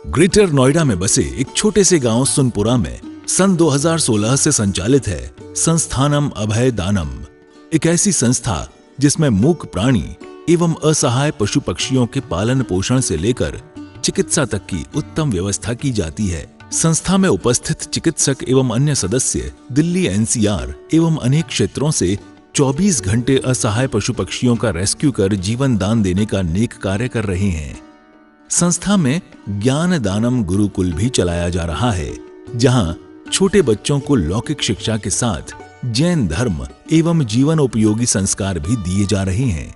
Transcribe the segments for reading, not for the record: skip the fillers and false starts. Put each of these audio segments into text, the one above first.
Greater Noida में बसे एक छोटे से गांव सुनपुरा में सन 2016 से संचालित है संस्थानम अभय दानम, एक ऐसी संस्था जिसमें मूक प्राणी एवं असहाय पशु पक्षियों के पालन पोषण से लेकर चिकित्सा तक की उत्तम व्यवस्था की जाती है। संस्था में उपस्थित चिकित्सक एवं अन्य सदस्य दिल्ली एनसीआर एवं अनेक क्षेत्रों से 24 घंटे असहाय पशु पक्षियों का रेस्क्यू कर जीवन दान देने का नेक कार्य कर रहे हैं। संस्था में ज्ञान दानम गुरुकुल भी चलाया जा रहा है, जहां छोटे बच्चों को लौकिक शिक्षा के साथ जैन धर्म एवं जीवन उपयोगी संस्कार भी दिए जा रहे हैं।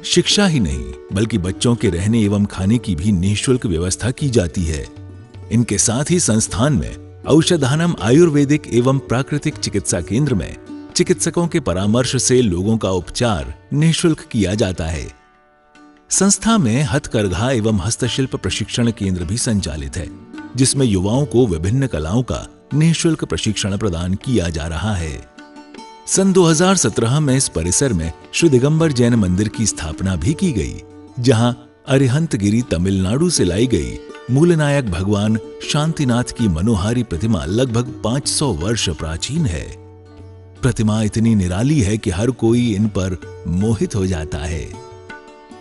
शिक्षा ही नहीं बल्कि बच्चों के रहने एवं खाने की भी निःशुल्क व्यवस्था की जाती है। इनके साथ ही संस्थान में औषधानम आयुर्वेदिक एवं प्राकृतिक चिकित्सा केंद्र में चिकित्सकों के परामर्श से लोगों का उपचार निःशुल्क किया जाता है। संस्था में हथकरघा एवं हस्तशिल्प प्रशिक्षण केंद्र भी संचालित है, जिसमें युवाओं को विभिन्न कलाओं का निःशुल्क प्रशिक्षण प्रदान किया जा रहा है। सन 2017 में इस परिसर में श्री दिगंबर जैन मंदिर की स्थापना भी की गई, जहां अरिहंतगिरी तमिलनाडु से लाई गई मूलनायक भगवान शांतिनाथ की मनोहारी प्रतिमा लगभग 500 वर्ष प्राचीन है। प्रतिमा इतनी निराली है कि हर कोई इन पर मोहित हो जाता है।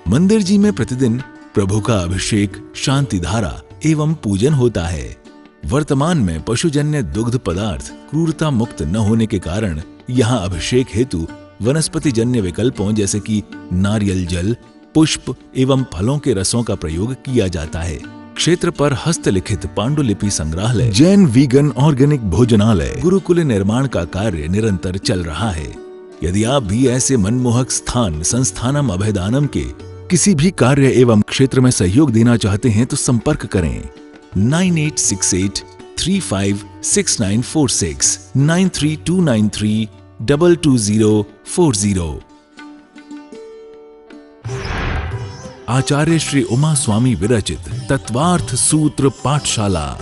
मंदिर जी में प्रतिदिन प्रभु का अभिषेक, शांति धारा एवं पूजन होता है। वर्तमान में पशुजन्य दुग्ध पदार्थ क्रूरता मुक्त न होने के कारण यहाँ अभिषेक हेतु वनस्पति जन्य विकल्पों जैसे कि नारियल जल, पुष्प एवं फलों के रसों का प्रयोग किया जाता है। क्षेत्र पर हस्तलिखित पांडुलिपि संग्रहालय, जैन वीगन ऑर्गेनिक भोजनालय, गुरुकुल निर्माण का कार्य निरंतर चल रहा है। यदि आप भी ऐसे मनमोहक स्थान संस्थानम अभयदानम के किसी भी कार्य एवं क्षेत्र में सहयोग देना चाहते हैं तो संपर्क करें 9868356946 9329322040। आचार्य श्री उमा स्वामी विरचित तत्वार्थ सूत्र पाठशाला।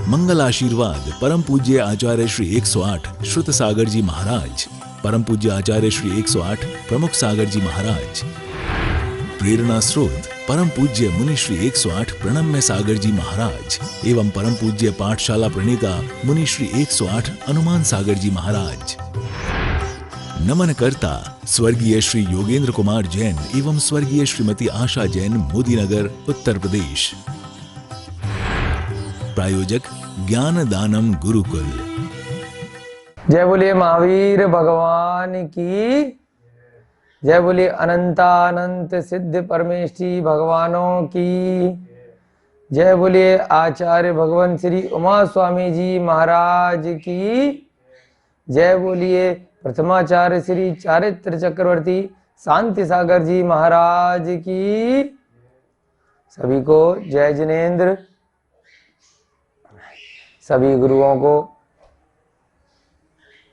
मंगल आशीर्वाद परम पूज्य आचार्य श्री 108 श्रुत सागर जी महाराज, परम पूज्य आचार्य श्री 108 प्रमुख सागर जी महाराज। प्रेरणा स्रोत परम पूज्य मुनि श्री 108 प्रणम्य सागर जी महाराज एवं परम पूज्य पाठशाला प्रणेता मुनि श्री 108 हनुमान सागर जी महाराज। नमन करता स्वर्गीय श्री योगेंद्र कुमार जैन एवं स्वर्गीय श्रीमती आशा जैन, मोदीनगर, उत्तर प्रदेश। प्रायोजक ज्ञान दानम गुरुकुल। जय बोलिए महावीर भगवान की जय, बोलिए अनंतानंत सिद्ध परमेष्ठी भगवानों की जय, बोलिए आचार्य भगवान श्री उमा स्वामी जी महाराज की जय, बोलिए प्रथमाचार्य श्री चारित्र चक्रवर्ती शांति सागर जी महाराज की। सभी को जय जिनेन्द्र। सभी गुरुओं को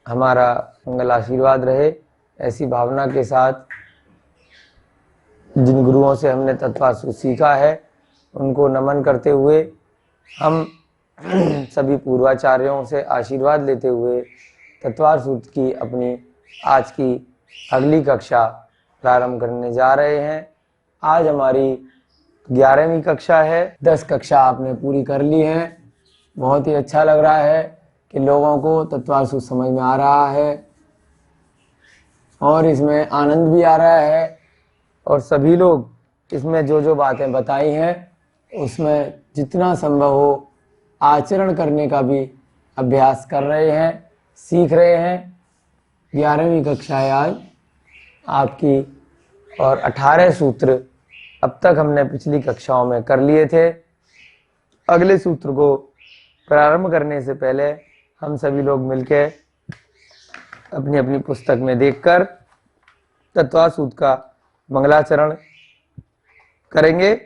हमारा मंगल आशीर्वाद रहे। ऐसी भावना के साथ जिन गुरुओं से हमने तत्वार्थ सूत्र सीखा है उनको नमन करते हुए हम सभी पूर्वाचार्यों से आशीर्वाद लेते हुए तत्वार्थ सूत्र की अपनी आज की अगली कक्षा प्रारंभ करने जा रहे हैं। आज हमारी 11वीं कक्षा है। 10 कक्षा आपने पूरी कर ली है। बहुत ही अच्छा लग रहा है कि लोगों को तत्वार्थ सूत्र समझ में आ रहा है और इसमें आनंद भी आ रहा है, और सभी लोग इसमें जो जो बातें बताई हैं उसमें जितना संभव हो आचरण करने का भी अभ्यास कर रहे हैं, सीख रहे हैं। 11वीं कक्षा है आज आपकी, और 18 सूत्र अब तक हमने पिछली कक्षाओं में कर लिए थे। अगले सूत्र को प्रारंभ करने से पहले हम सभी लोग मिलकर अपनी अपनी पुस्तक में देखकर तत्वार्थ सूत्र का मंगलाचरण करेंगे।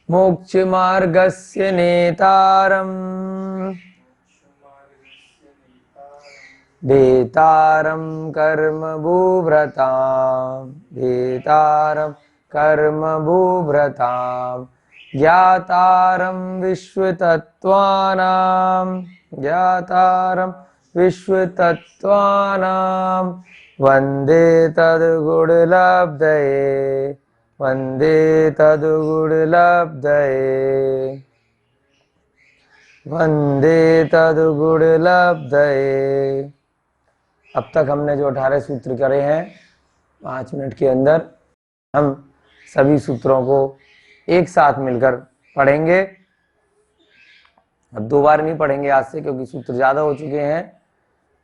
मोक्ष मार्गस्य नेतारम देतारम कर्म भूभ्रताम, देतारम कर्म भूभ्रताम, ज्ञातारम विश्वतत्त्वानां, ज्ञातारम विश्वतत्त्वानां, वन्दे तद्गुणलब्धये, वंदे तद्गुणलब्धये, वंदे तद्गुणलब्धये। अब तक हमने जो 18 सूत्र करे हैं 5 मिनट के अंदर हम सभी सूत्रों को एक साथ मिलकर पढ़ेंगे। अब 2 बार नहीं पढ़ेंगे आज से, क्योंकि सूत्र ज्यादा हो चुके हैं।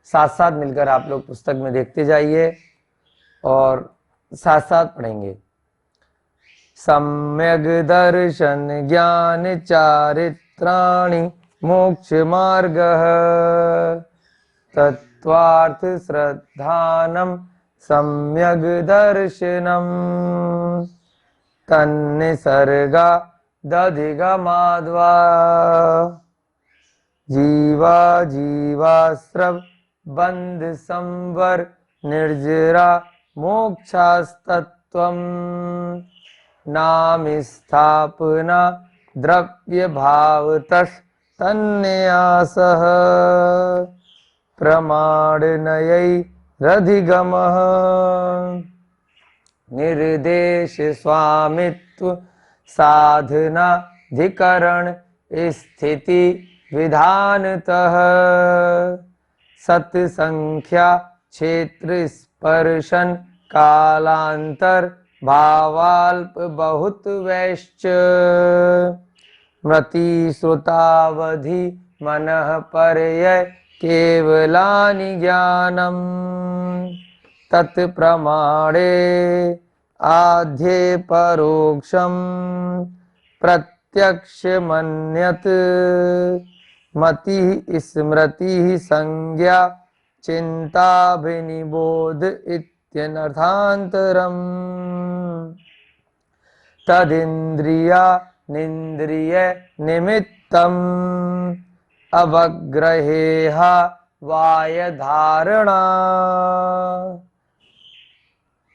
साथ साथ मिलकर आप लोग पुस्तक में देखते जाइए और साथ साथ पढ़ेंगे। सम्यग दर्शन ज्ञान चारित्राणि मोक्ष मार्ग तत्वार्थ श्रद्धानम सम्यग दर्शनम तन्निसर्गा दधिगमाद्वा जीवा जीवाश्रव बंध संवर निर्जरा मोक्षास्तत्वम नाम स्थापना द्रव्य भावतस् तन्न्यासः प्रमाणनयैरधिगमः निर्देश स्वामित्व साधनाधिकरण स्थिति विधानतः सत्संख्या क्षेत्र स्पर्शन कालांतर भावाल्प बहुत वैश्च मृति श्रुतावधि मनः परय केवलानि ज्ञानम तत्प्रमाणे आध्ये परोक्षम प्रत्यक्ष मन्यत मति स्मृति संज्ञा चिंताभिनिबोध इत्यनर्थान्तरम् तदिन्द्रिया निन्द्रिय निमित्तम् अवग्रहेहा वाय धारणा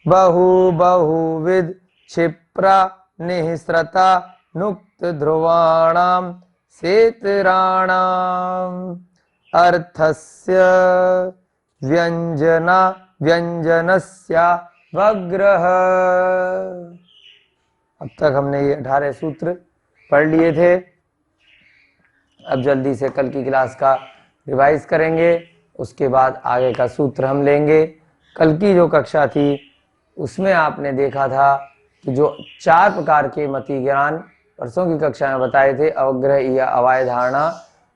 बहुविध क्षिप्रा निःसृता नुक्त ध्रुवाणां सेतराणाम् अर्थस्य व्यंजनस्या वग्रह। अब तक हमने ये 18 सूत्र पढ़ लिए थे। अब जल्दी से कल की क्लास का रिवाइज करेंगे, उसके बाद आगे का सूत्र हम लेंगे। कल की जो कक्षा थी उसमें आपने देखा था कि जो 4 प्रकार के मति ज्ञान परसों की कक्षा में बताए थे, अवग्रह या अवाय धारणा,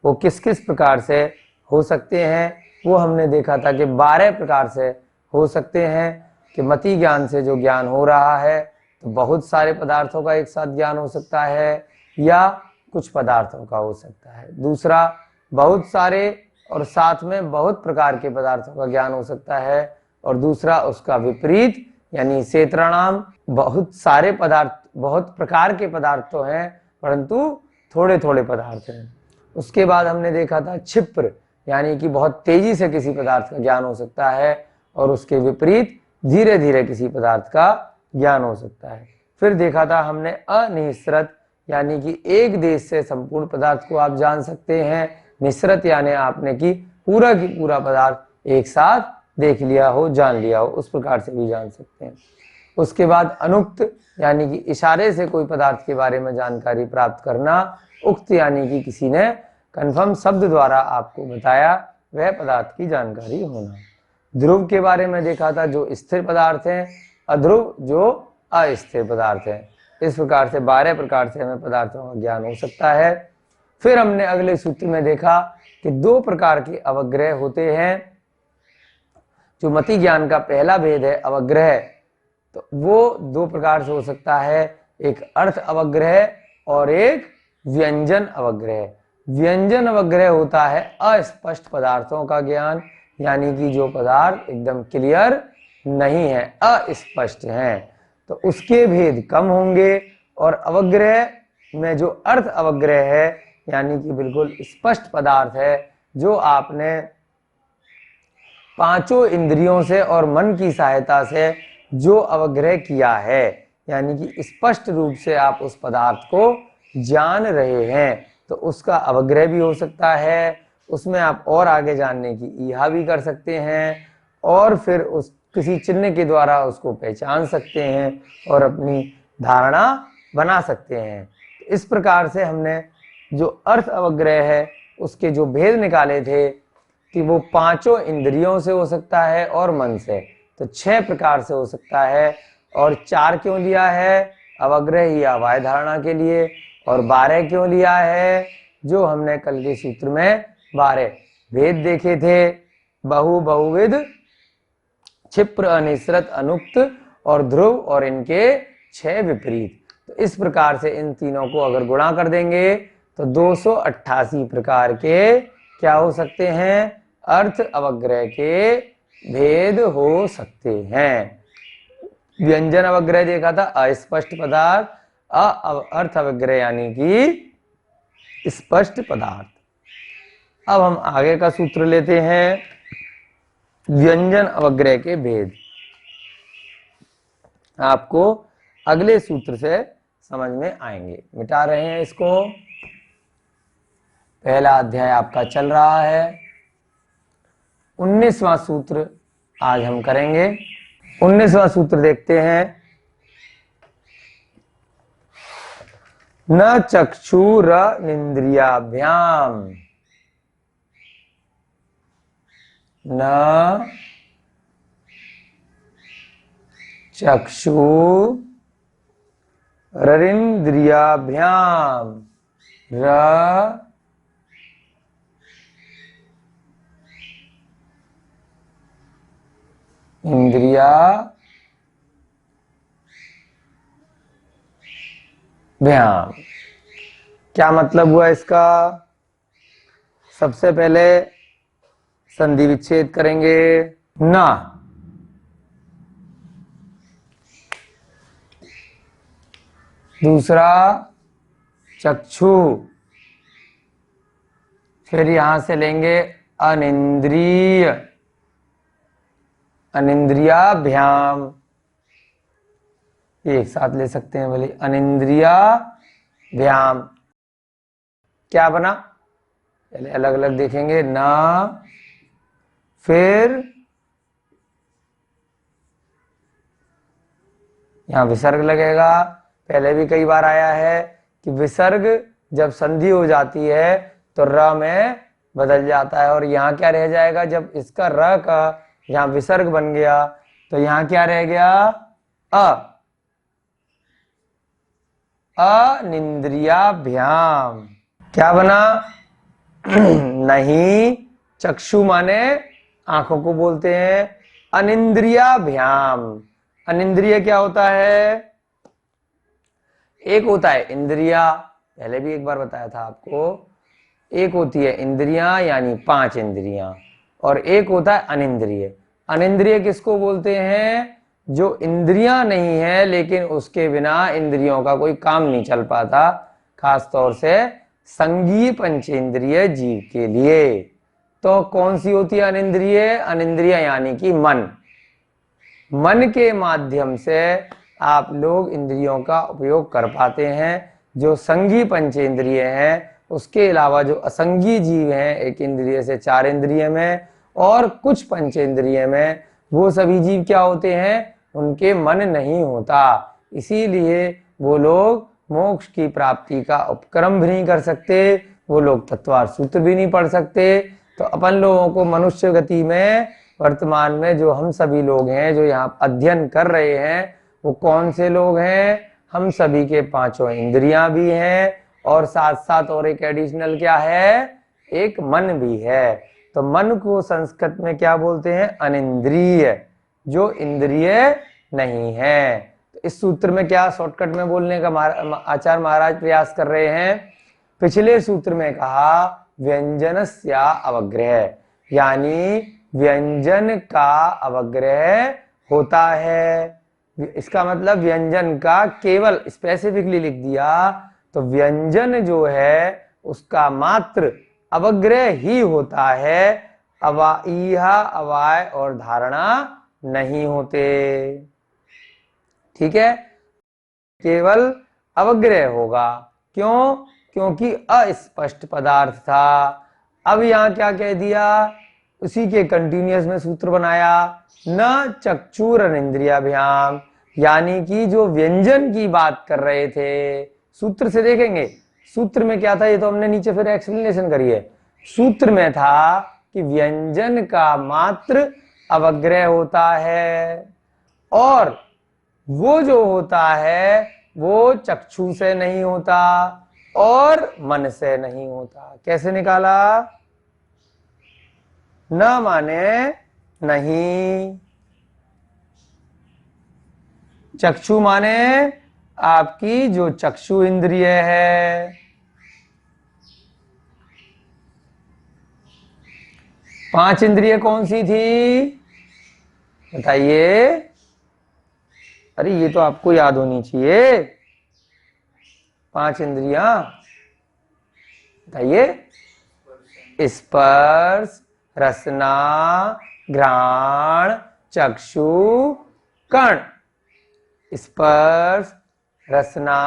वो किस किस प्रकार से हो सकते हैं, वो हमने देखा था कि 12 प्रकार से हो सकते हैं। कि मति ज्ञान से जो ज्ञान हो रहा है तो बहुत सारे पदार्थों का एक साथ ज्ञान हो सकता है या कुछ पदार्थों का हो सकता है। दूसरा, बहुत सारे और साथ में बहुत प्रकार के पदार्थों का ज्ञान हो सकता है। और दूसरा उसका विपरीत, यानी सेत्राणाम, बहुत सारे पदार्थ, बहुत प्रकार के पदार्थ तो हैं परंतु थोड़े थोड़े पदार्थ हैं। उसके बाद हमने देखा था क्षिप्र, यानी कि बहुत तेजी से किसी पदार्थ का ज्ञान हो सकता है, और उसके विपरीत धीरे धीरे किसी पदार्थ का ज्ञान हो सकता है। फिर देखा था हमने अनिश्रत, यानी कि एक देश से संपूर्ण पदार्थ को आप जान सकते हैं। निश्रत यानी आपने की पूरा पदार्थ एक साथ देख लिया हो, जान लिया हो, उस प्रकार से भी जान सकते हैं। उसके बाद अनुक्त, यानी कि इशारे से कोई पदार्थ के बारे में जानकारी प्राप्त करना। उक्त यानी कि किसी ने कन्फर्म शब्द द्वारा आपको बताया, वह पदार्थ की जानकारी होना। ध्रुव के बारे में देखा था, जो स्थिर पदार्थ हैं। अध्रुव जो अस्थिर पदार्थ हैं। इस प्रकार से 12 प्रकार से हमें पदार्थों का ज्ञान हो सकता है। फिर हमने अगले सूत्र में देखा कि 2 प्रकार के अवग्रह होते हैं। जो मति ज्ञान का पहला भेद है अवग्रह, तो वो 2 प्रकार से हो सकता है, एक अर्थ अवग्रह और एक व्यंजन अवग्रह। व्यंजन अवग्रह होता है अस्पष्ट पदार्थों का ज्ञान, यानी कि जो पदार्थ एकदम क्लियर नहीं है, अस्पष्ट हैं, तो उसके भेद कम होंगे। और अवग्रह में जो अर्थ अवग्रह है, यानी कि बिल्कुल स्पष्ट पदार्थ है, जो आपने 5 इंद्रियों से और मन की सहायता से जो अवग्रह किया है, यानी कि स्पष्ट रूप से आप उस पदार्थ को जान रहे हैं, तो उसका अवग्रह भी हो सकता है। उसमें आप और आगे जानने की इहा भी कर सकते हैं, और फिर उस किसी चिन्ह के द्वारा उसको पहचान सकते हैं और अपनी धारणा बना सकते हैं। इस प्रकार से हमने जो अर्थ अवग्रह है उसके जो भेद निकाले थे कि वो पांचों इंद्रियों से हो सकता है और मन से, तो 6 प्रकार से हो सकता है। और 4 क्यों लिया है अवग्रह या अवाय धारणा के लिए, और 12 क्यों लिया है, जो हमने कल के सूत्र में 12 भेद देखे थे, बहुविध, क्षिप्र, अनिसृत, अनुक्त और ध्रुव, और इनके 6 विपरीत। तो इस प्रकार से इन तीनों को अगर गुणा कर देंगे तो 288 प्रकार के क्या हो सकते हैं, अर्थ अवग्रह के भेद हो सकते हैं। व्यंजन अवग्रह देखा था अस्पष्ट पदार्थ, अर्थ अवग्रह यानी कि स्पष्ट पदार्थ। अब हम आगे का सूत्र लेते हैं, व्यंजन अवग्रह के भेद आपको अगले सूत्र से समझ में आएंगे। मिटा रहे हैं इसको, पहला अध्याय आपका चल रहा है, 19वां सूत्र आज हम करेंगे। 19वां सूत्र देखते हैं, न चक्षुरनिन्द्रियाभ्याम, न चक्षुरनिन्द्रियाभ्याम, र इंद्रिया भ्याम। क्या मतलब हुआ इसका, सबसे पहले संधि विच्छेद करेंगे, ना दूसरा चक्षु, फिर यहां से लेंगे अनिंद्रिय, अनिंद्रियाभ्याम, एक साथ ले सकते हैं बोले अनिंद्रियाभ्याम। क्या बना, पहले अलग अलग देखेंगे, ना फिर यहां विसर्ग लगेगा। पहले भी कई बार आया है कि विसर्ग जब संधि हो जाती है तो र में बदल जाता है, और यहाँ क्या रह जाएगा, जब इसका र का यहाँ विसर्ग बन गया तो यहाँ क्या रह गया, अनिंद्रियाभ्याम। क्या बना, नहीं चक्षु माने आंखों को बोलते हैं, अनिंद्रियाभ्याम। अनिंद्रिय क्या होता है, एक होता है इंद्रिया, पहले भी एक बार बताया था आपको, एक होती है इंद्रियां यानी 5 इंद्रियां, और एक होता है अनिंद्रिय। अनिंद्रिय किसको बोलते हैं, जो इंद्रियां नहीं है लेकिन उसके बिना इंद्रियों का कोई काम नहीं चल पाता, खास तौर से संघीय पंचेंद्रिय जीव के लिए। तो कौन सी होती है अनिंद्रिय, अनिंद्रिय यानी कि मन, मन के माध्यम से आप लोग इंद्रियों का उपयोग कर पाते हैं। जो संघीय पंचेंद्रिय हैं, उसके अलावा जो असंघीय जीव हैं, एक इंद्रिय से 4 इंद्रिय में और कुछ पंचेंद्रिय में, वो सभी जीव क्या होते हैं, उनके मन नहीं होता, इसीलिए वो लोग मोक्ष की प्राप्ति का उपक्रम भी नहीं कर सकते, वो लोग तत्वार सूत्र भी नहीं पढ़ सकते। तो अपन लोगों को मनुष्य गति में वर्तमान में जो हम सभी लोग हैं जो यहाँ अध्ययन कर रहे हैं, वो कौन से लोग हैं, हम सभी के 5 इंद्रियां भी हैं, और साथ साथ और एक एडिशनल क्या है, एक मन भी है। तो मन को संस्कृत में क्या बोलते हैं, अनिंद्रिय, जो इंद्रिय नहीं है। तो इस सूत्र में क्या शॉर्टकट में बोलने का आचार्य महाराज प्रयास कर रहे हैं, पिछले सूत्र में कहा व्यंजनस्या अवग्रह, यानी व्यंजन का अवग्रह होता है। इसका मतलब व्यंजन का केवल स्पेसिफिकली लिख दिया, तो व्यंजन जो है उसका मात्र अवग्रह ही होता है, अवाइहा अवाय और धारणा नहीं होते। ठीक है, केवल अवग्रह होगा, क्यों, क्योंकि अस्पष्ट पदार्थ था। अब यहां क्या कह दिया, उसी के कंटिन्यूअस में सूत्र बनाया, न चक्षुरनिन्द्रियाभ्याम, यानी कि जो व्यंजन की बात कर रहे थे, सूत्र से देखेंगे, सूत्र में क्या था, ये तो हमने नीचे फिर एक्सप्लेनेशन करी है। सूत्र में था कि व्यंजन का मात्र अवग्रह होता है और वो जो होता है वो चक्षु से नहीं होता और मन से नहीं होता। कैसे निकाला? न माने नहीं, चक्षु माने आपकी जो चक्षु इंद्रिय है। पांच इंद्रिय कौन सी थी बताइए? अरे ये तो आपको याद होनी चाहिए। पांच इंद्रियां बताइए? स्पर्श, रसना, घ्राण, चक्षु, कर्ण। स्पर्श, रसना,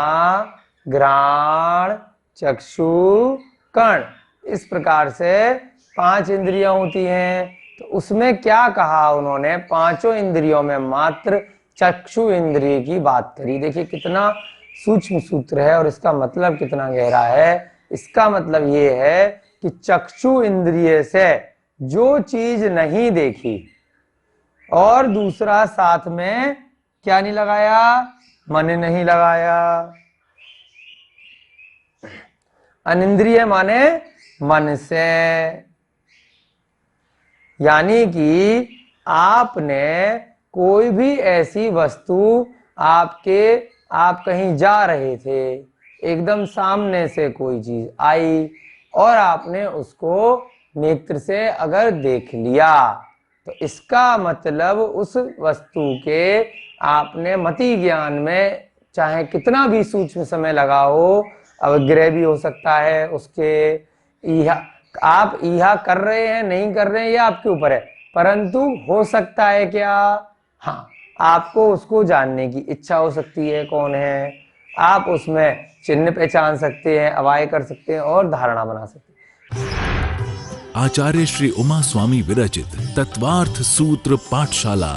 घ्राण, चक्षु, कर्ण, इस प्रकार से पांच इंद्रियां होती हैं। तो उसमें क्या कहा उन्होंने? पांचों इंद्रियों में मात्र चक्षु इंद्रिय की बात करी। देखिए कितना सूक्ष्म सूत्र है और इसका मतलब कितना गहरा है। इसका मतलब ये है कि चक्षु इंद्रिय से जो चीज नहीं देखी, और दूसरा साथ में क्या नहीं लगाया? मन नहीं लगाया। अनिंद्रिय माने मन से, यानी कि आपने कोई भी ऐसी वस्तु आप कहीं जा रहे थे, एकदम सामने से कोई चीज आई और आपने उसको नेत्र से अगर देख लिया, तो इसका मतलब उस वस्तु के आपने मति ज्ञान में चाहे कितना भी सूक्ष्म समय लगा हो, अवग्रह भी हो सकता है उसके। आप इहा कर रहे हैं नहीं कर रहे हैं ये आपके ऊपर है, परंतु हो सकता है क्या? हाँ, आपको उसको जानने की इच्छा हो सकती है कौन है, आप उसमें चिन्ह पहचान सकते हैं, अवाय कर सकते हैं और धारणा बना सकते हैं। आचार्य श्री उमा स्वामी विरचित तत्वार्थ सूत्र पाठशाला।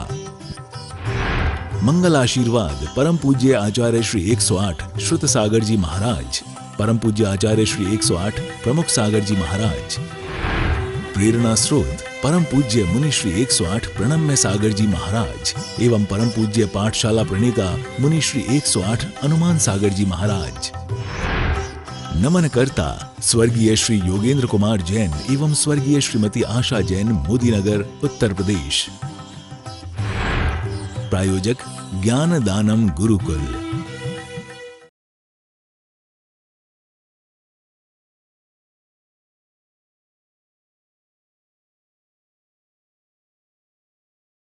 मंगल आशीर्वाद परम पूज्य आचार्य श्री 108 श्रुत सागर जी महाराज, परम पूज्य आचार्य श्री 108 प्रमुख सागर जी महाराज। प्रेरणा स्रोत परम पूज्य मुनि श्री 108 प्रणम्य सागर जी महाराज एवं परम पूज्य पाठशाला प्रणेता मुनि श्री 108 अनुमान सागर जी महाराज। नमन करता स्वर्गीय श्री योगेंद्र कुमार जैन एवं स्वर्गीय श्रीमती आशा जैन, मोदीनगर, उत्तर प्रदेश। प्रायोजक ज्ञान दानम गुरुकुल।